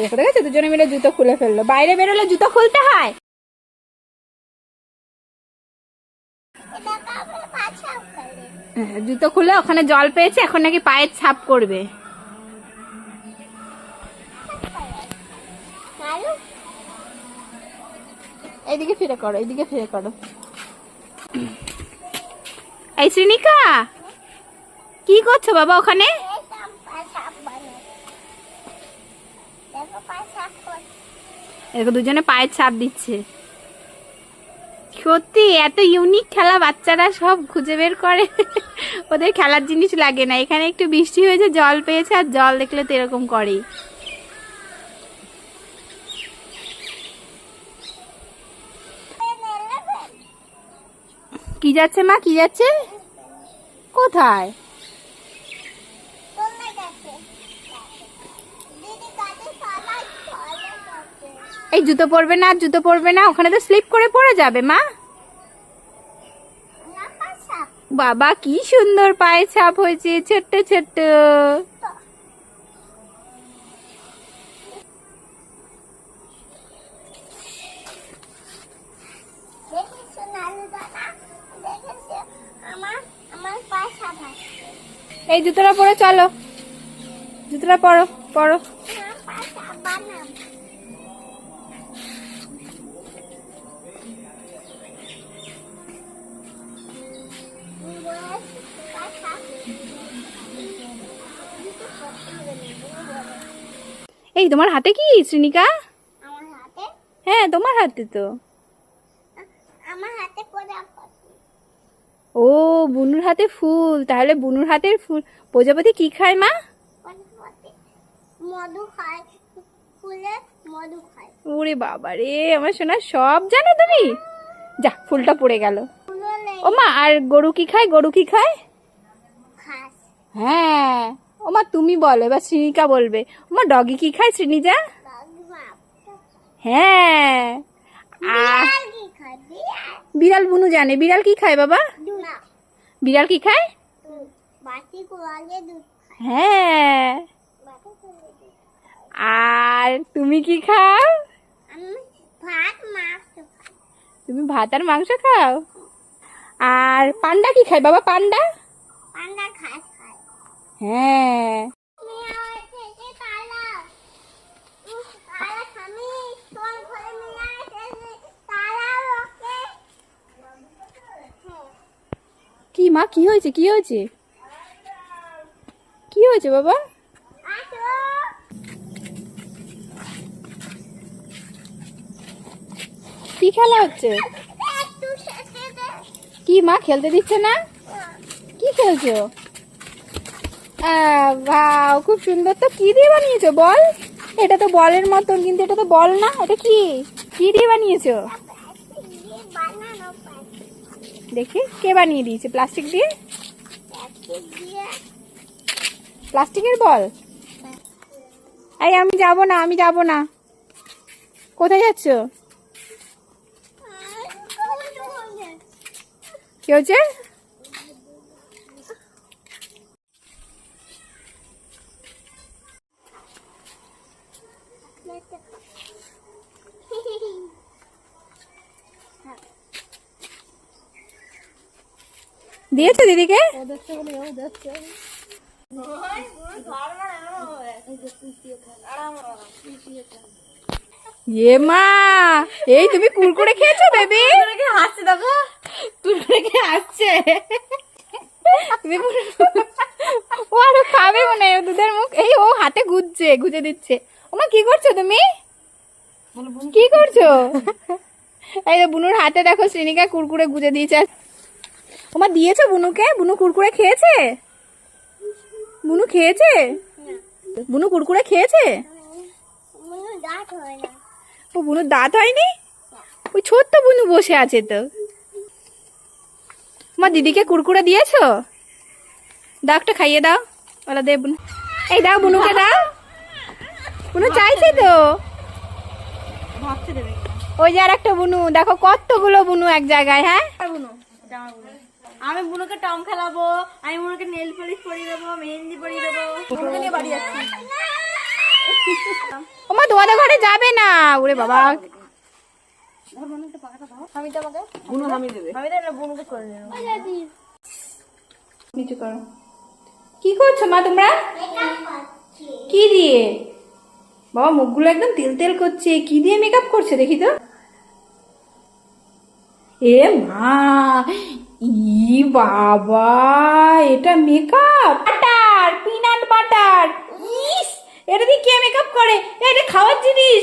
দেখো দেখেছো দুজনে মিলে জুতো খুলে ফেললো। বাইরে বেরোলে জুতো খুলতে হয়। জুতো খুলে ওখানে জল পেয়েছে, এখন নাকি পায়ের ছাপ করবে। এইদিকে ফিরে করো, এইদিকে ফিরে করো। এই শ্রীনিকা কি করছো বাবা ওখানে? দেখো দুজনে পায়ের ছাপ দিচ্ছে। সত্যি এত ইউনিক খেলা বাচ্চারা সব খুঁজে বের করে। ওদের খেলার জিনিস লাগে না। এখানে একটু বৃষ্টি হয়েছে, জল পেয়েছে, আর জল দেখলে তো এরকম করেই। কি যাচ্ছে মা, কি যাচ্ছে? কোথায়? এই জুতো পরবে না, জুতো পরবে না, ওখানে তো স্লিপ করে পড়ে যাবে মা। বাবা কি সুন্দর পায়ে ছাপ হয়েছে, ছোট্ট ছোট্ট। এই জুতোটা পরে চলো, জুতোটা পরো পরো। এই তোমার হাতে কি শ্রীনিকা? আমার হাতে? হ্যাঁ তোমার হাতে তো। আমার হাতে ও বুনুর হাতে ফুল, তাহলে বুনুর হাতের ফুল। প্রজাপতি কি খায় মা? মধু খায়, ফুলে মধু খায়। ওরে বাবা রে, আমার সোনা সব জানো তুমি। যা ফুলটা পড়ে গেল। ও মা আর গরু কি খায়, গরু কি খায়? ঘাস। হ্যাঁ ও মা তুমি বলো, এবার শ্রীনিকা বলবে। ও মা ডগি কি খায় শ্রীনিজা? হ্যাঁ বিড়াল বুনু জানে। বিড়াল কি খায় বাবা? বিড়াল কি খায়? হ্যাঁ আর তুমি কি খাও? তুমি ভাত আর মাংস খাও। আর পান্ডা কি খায় বাবা? পান্ডা? পান্ডা ঘাস খায়। হ্যাঁ কি মা, কি হয়েছে, কি হয়েছে, কি হয়েছে বাবা? কি খেলা হচ্ছে? কি মা খেলতে দিচ্ছে না? কি খেলছো? বাহ খুব সুন্দর তো। কি দিয়ে বানিয়েছো বল? এটা তো বলের মতন, কিন্তু এটা তো বল না। এটা কি, কি দিয়ে বানিয়েছো দেখি? কে বানিয়ে দিয়েছে? প্লাস্টিক দিয়ে? প্লাস্টিকের বল? এই আমি যাব না, আমি যাব না। কোথায় যাচ্ছ? কি হচ্ছে? দিয়েছো দিদিকে? এ মা, এই তুমি কুরকুরে খেয়েছো বেবি? হাসছে দেখো, কুরকুরে খেয়ে হাসছে। ও আরো খাবে মনে হয় দুধের মুখ। এই ও হাতে গুজছে, গুজে দিচ্ছে। ওমা কি করছো তুমি, কি করছো? এই তো বুনুর হাতে দেখো শ্রীনিকা কুরকুরে গুজে দিয়েছে। ওমা দিয়েছো বুনুকে? বুনু কুরকুরে খেয়েছে? বুনু খেয়েছে? বুনু কুরকুরে খেয়েছে? ও বুনুর দাঁত হয়নি? ওই ছোট্ট বুনু বসে আছে তো। মা দিদিকে কুরকুরে দিয়েছো? দাও একটা খাইয়ে দাও। ওলা দে বুনু, এই দাও বুনুকে দাও। বুনু চাইছে তো। ওই যে আর একটা বুনু দেখো, কতগুলো বুনু এক জায়গায়। হ্যাঁ আমি বুনুকে টম খেলাবো, আমি বুনুকে নেল পলিশ পরিয়ে দেবো, মেহেন্দি পরিয়ে দেবো। বুনুকে নিয়ে বাড়ি যাচ্ছি। ওমা তোমাদের ঘরে যাবে না, ওরে বাবা। আমি তো আমাকে আমি দেবে না, বুনুকে করে নেব। নিচু করো। কি করছো মা তোমরা? কি দিয়ে? বাবা মুখগুলো একদম তেল তেল করছে, কি দিয়ে মেকআপ করছে দেখি তো। এ মা, ই বাবা, এটা মেকআপ বাটার, পিনাট বাটার। ইস, এটা দিয়ে কে মেকআপ করে? এটা খাওয়ার জিনিস।